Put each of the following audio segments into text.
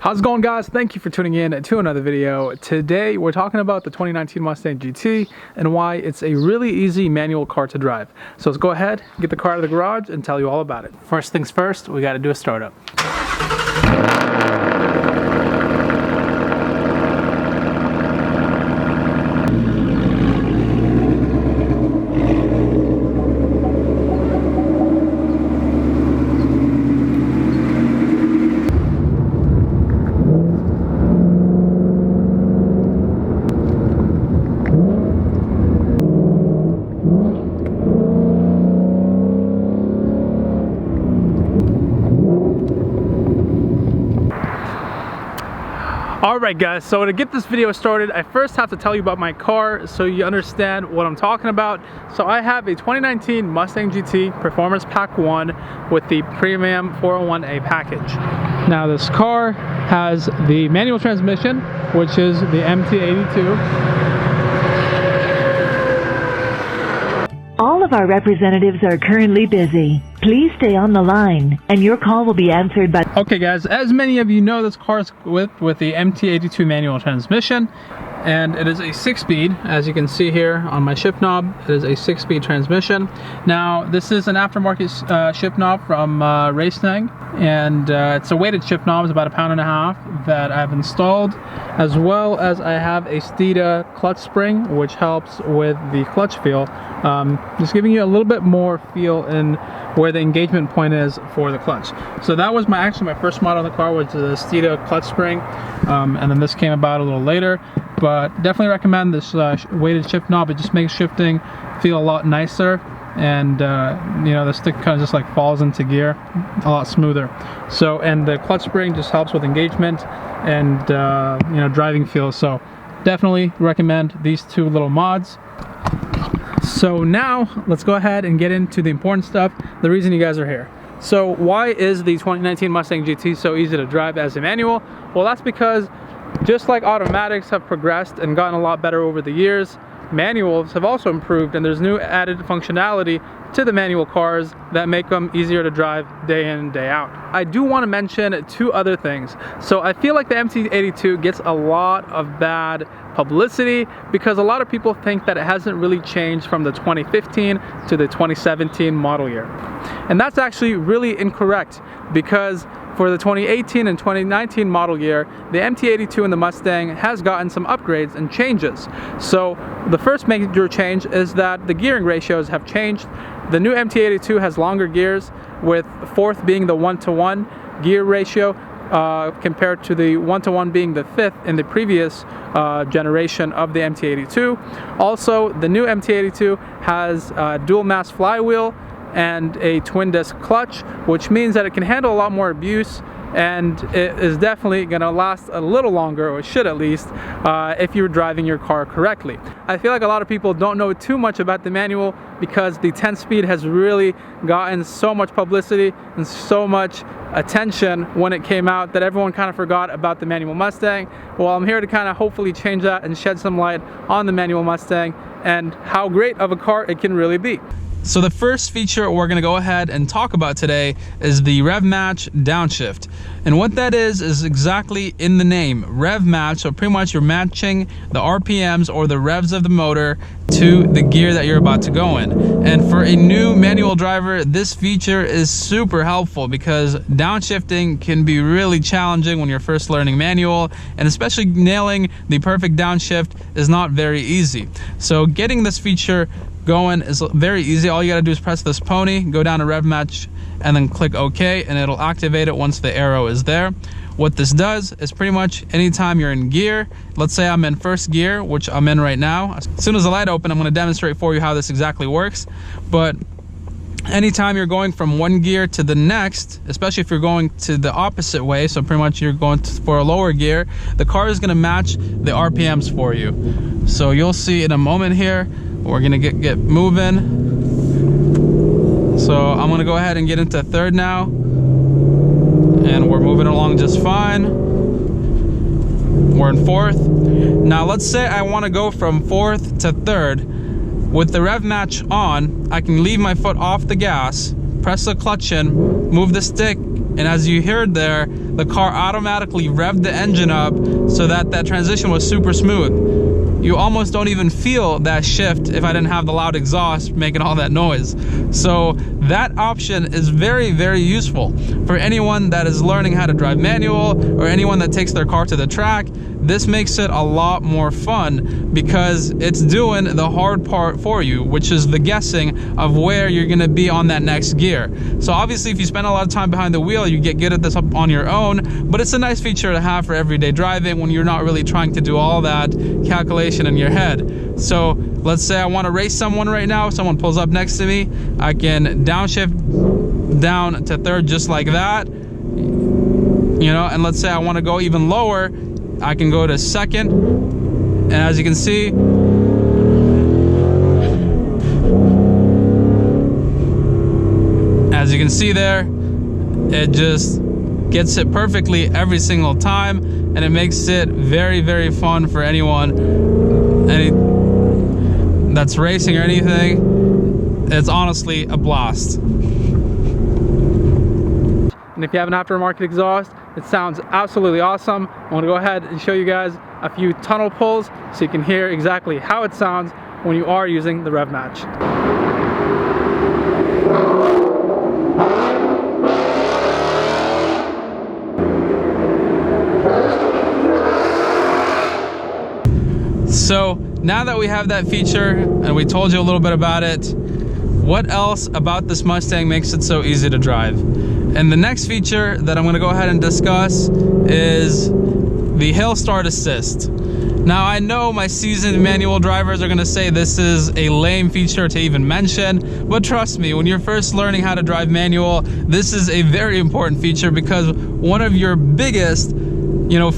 How's it going, guys? Thank you for tuning in to another video. Today we're talking about the 2019 Mustang GT and why it's a really easy manual car to drive. So let's go ahead, get the car out of the garage and tell you all about it. First things first, we got to do a startup. Alright guys, so to get this video started, I first have to tell you about my car so you understand what I'm talking about. So I have a 2019 Mustang GT Performance Pack 1 with the Premium 401A package. Now this car has the manual transmission, which is the MT82. All of our representatives are currently busy. Please stay on the line, and your call will be answered by... Okay guys, as many of you know, this car is with the MT82 manual transmission, and it is a 6-speed, as you can see here on my shift knob. It is a 6-speed transmission. Now, this is an aftermarket shift knob from Mustang, and it's a weighted shift knob. It's about 1.5 pounds that I've installed, as well as I have a Steeda clutch spring, which helps with the clutch feel. Just giving you a little bit more feel in where the engagement point is for the clutch. So that was actually my first model of the car, was the Steeda clutch spring, and then this came about a little later. But definitely recommend this weighted shift knob. It just makes shifting feel a lot nicer, and you know, the stick kind of just like falls into gear a lot smoother. So, and the clutch spring just helps with engagement and you know, driving feel. So definitely recommend these two little mods. So now let's go ahead and get into the important stuff, the reason you guys are here. So why is the 2019 Mustang GT so easy to drive as a manual? Well, that's because just like automatics have progressed and gotten a lot better over the years, manuals have also improved, and there's new added functionality to the manual cars that make them easier to drive day in and day out. I do want to mention two other things. So I feel like the MT82 gets a lot of bad publicity because a lot of people think that it hasn't really changed from the 2015 to the 2017 model year. And that's actually really incorrect, because for the 2018 and 2019 model year, the MT82 and the Mustang has gotten some upgrades and changes. So the first major change is that the gearing ratios have changed. The new MT82 has longer gears, with fourth being the 1-to-1 gear ratio, compared to the 1-to-1 being the fifth in the previous generation of the MT82. Also, the new MT82 has a dual mass flywheel and a twin disc clutch, which means that it can handle a lot more abuse, and it is definitely going to last a little longer, or it should at least, if you're driving your car correctly. I feel like a lot of people don't know too much about the manual because the 10-speed has really gotten so much publicity and so much attention when it came out that everyone kind of forgot about the manual Mustang. Well, I'm here to kind of hopefully change that and shed some light on the manual Mustang and how great of a car it can really be. So the first feature we're going to go ahead and talk about today is the Rev Match downshift. And what that is exactly in the name, Rev Match. So pretty much you're matching the RPMs or the revs of the motor to the gear that you're about to go in. And for a new manual driver, this feature is super helpful because downshifting can be really challenging when you're first learning manual, and especially nailing the perfect downshift is not very easy. So getting this feature going is very easy. All you got to do is press this pony, go down to Rev Match, and then click OK, and it'll activate it once the arrow is there. What this does is pretty much anytime you're in gear, let's say I'm in first gear, which I'm in right now. As soon as the light opens, I'm going to demonstrate for you how this exactly works. But anytime you're going from one gear to the next, especially if you're going to the opposite way, so pretty much you're going for a lower gear, the car is going to match the RPMs for you. So you'll see in a moment here, we're going to get moving. So I'm going to go ahead and get into third now, and we're moving along just fine. We're in fourth. Now let's say I want to go from fourth to third. With the Rev Match on, I can leave my foot off the gas, press the clutch in, move the stick, and as you heard there, the car automatically revved the engine up so that that transition was super smooth. You almost don't even feel that shift if I didn't have the loud exhaust making all that noise. So that option is very, very useful for anyone that is learning how to drive manual or anyone that takes their car to the track. This makes it a lot more fun because it's doing the hard part for you, which is the guessing of where you're gonna be on that next gear. So obviously if you spend a lot of time behind the wheel, you get good at this up on your own, but it's a nice feature to have for everyday driving when you're not really trying to do all that calculation in your head. So let's say I wanna race someone right now, someone pulls up next to me, I can downshift down to third just like that, you know, and let's say I wanna go even lower, I can go to second, and as you can see, there, it just gets it perfectly every single time, and it makes it very, very fun for anyone that's racing or anything. It's honestly a blast. And if you have an aftermarket exhaust, it sounds absolutely awesome. I want to go ahead and show you guys a few tunnel pulls so you can hear exactly how it sounds when you are using the Rev Match. So now that we have that feature and we told you a little bit about it, what else about this Mustang makes it so easy to drive? And the next feature that I'm gonna go ahead and discuss is the Hill Start Assist. Now I know my seasoned manual drivers are gonna say this is a lame feature to even mention, but trust me, when you're first learning how to drive manual, this is a very important feature because one of your biggest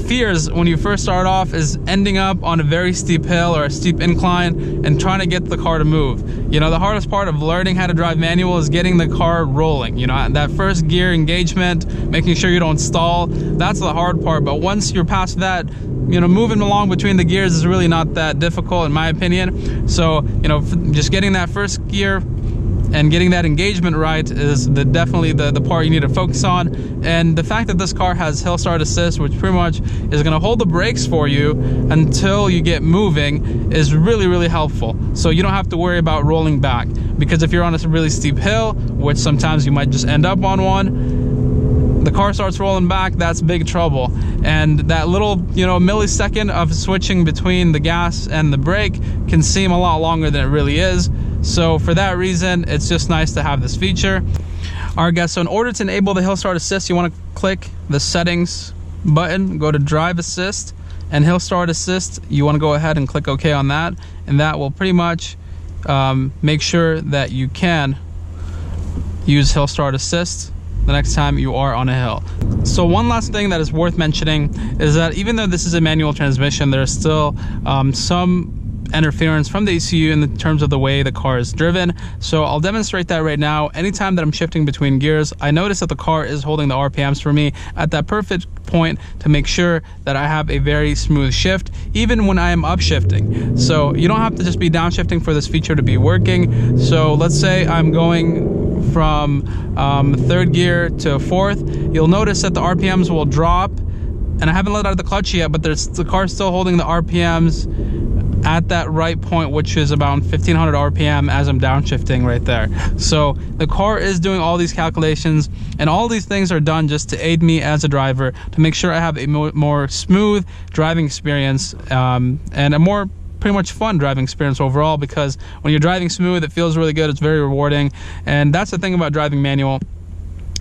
fears when you first start off is ending up on a very steep hill or a steep incline and trying to get the car to move. The hardest part of learning how to drive manual is getting the car rolling. That first gear engagement, making sure you don't stall, that's the hard part. But once you're past that, moving along between the gears is really not that difficult in my opinion. So, just getting that first gear and getting that engagement right is definitely the part you need to focus on. And the fact that this car has Hill Start Assist, which pretty much is gonna hold the brakes for you until you get moving, is really, really helpful. So you don't have to worry about rolling back. Because if you're on a really steep hill, which sometimes you might just end up on one, the car starts rolling back, that's big trouble. And that little, millisecond of switching between the gas and the brake can seem a lot longer than it really is. So for that reason, it's just nice to have this feature. All right guys, so in order to enable the Hill Start Assist, you want to click the settings button, go to Drive Assist, and Hill Start Assist, you want to go ahead and click OK on that, and that will pretty much make sure that you can use Hill Start Assist the next time you are on a hill. So one last thing that is worth mentioning is that even though this is a manual transmission, there's still some interference from the ECU in the terms of the way the car is driven. So I'll demonstrate that right now. Anytime that I'm shifting between gears, I notice that the car is holding the RPMs for me at that perfect point to make sure that I have a very smooth shift, even when I am upshifting. So you don't have to just be downshifting for this feature to be working. So let's say I'm going from third gear to fourth. You'll notice that the RPMs will drop, and I haven't let out the clutch yet, but the car's still holding the RPMs at that right point, which is about 1500 RPM as I'm downshifting right there. So the car is doing all these calculations, and all these things are done just to aid me as a driver to make sure I have a more smooth driving experience and a more pretty much fun driving experience overall, because when you're driving smooth, it feels really good, it's very rewarding. And that's the thing about driving manual.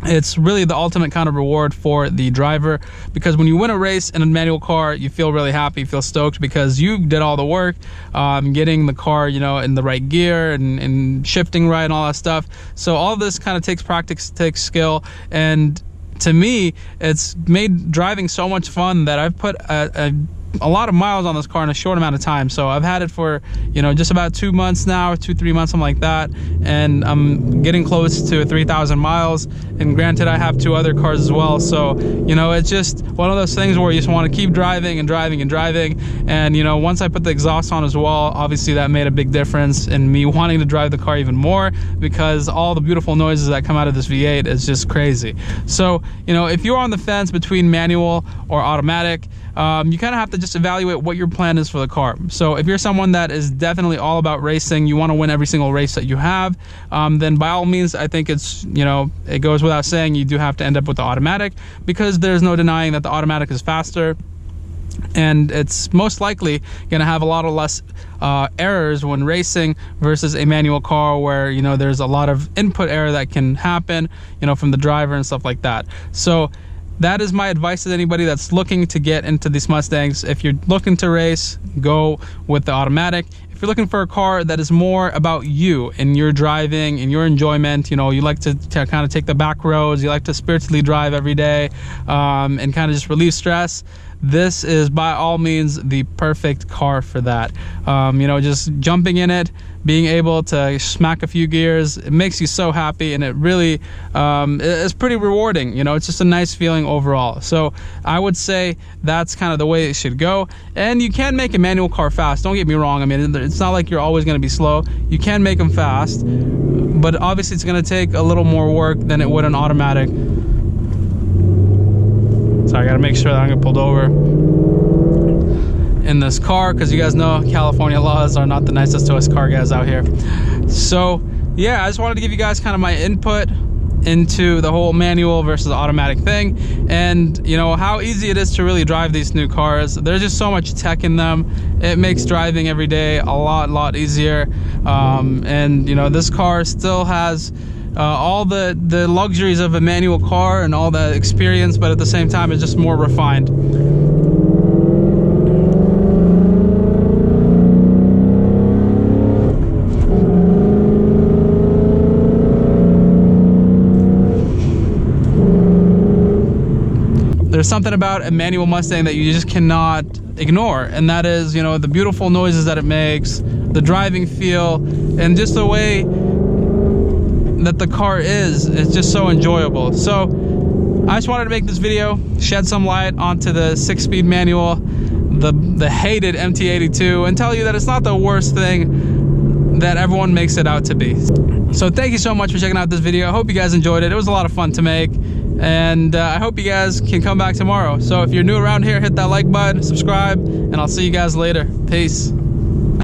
It's really the ultimate kind of reward for the driver, because when you win a race in a manual car, you feel really happy, you feel stoked because you did all the work, getting the car, in the right gear and shifting right and all that stuff. So all of this kind of takes practice, takes skill, and to me, it's made driving so much fun that I've put a a lot of miles on this car in a short amount of time. So I've had it for, you know, just about 2 months now, 2-3 months, something like that, and I'm getting close to 3,000 miles. And granted, I have 2 other cars as well, so you know, it's just one of those things where you just want to keep driving and driving and driving. And you know, once I put the exhaust on as well, obviously that made a big difference in me wanting to drive the car even more, because all the beautiful noises that come out of this V8 is just crazy. So you know, if you're on the fence between manual or automatic, you kind of have to just evaluate what your plan is for the car. So if you're someone that is definitely all about racing, you want to win every single race that you have, then by all means, I think it's, you know, it goes without saying, you do have to end up with the automatic, because there's no denying that the automatic is faster, and it's most likely going to have a lot of less errors when racing versus a manual car, where, you know, there's a lot of input error that can happen, you know, from the driver and stuff like that. So that is my advice to anybody that's looking to get into these Mustangs. If you're looking to race, go with the automatic. If you're looking for a car that is more about you and your driving and your enjoyment, you know, you like to kind of take the back roads, you like to spiritually drive every day, and kind of just relieve stress, this is by all means the perfect car for that. You know, just jumping in it, being able to smack a few gears, it makes you so happy, and it really is pretty rewarding. You know, it's just a nice feeling overall. So I would say that's kind of the way it should go. And you can make a manual car fast, don't get me wrong. I mean, it's not like you're always going to be slow. You can make them fast, but obviously it's going to take a little more work than it would an automatic. So I got to make sure that I don't get pulled over in this car, because you guys know California laws are not the nicest to us car guys out here. So yeah, I just wanted to give you guys kind of my input into the whole manual versus automatic thing, and you know, how easy it is to really drive these new cars. There's just so much tech in them. It makes driving every day a lot easier. And you know, this car still has all the luxuries of a manual car and all the experience, but at the same time it's just more refined. There's something about a manual Mustang that you just cannot ignore, and that is, you know, the beautiful noises that it makes, the driving feel, and just the way that the car is just so enjoyable. So I just wanted to make this video, shed some light onto the 6-speed manual, the hated MT82, and tell you that it's not the worst thing that everyone makes it out to be. So thank you so much for checking out this video. I hope you guys enjoyed it. It was a lot of fun to make, and I hope you guys can come back tomorrow. So if you're new around here, hit that like button, subscribe, and I'll see you guys later. Peace.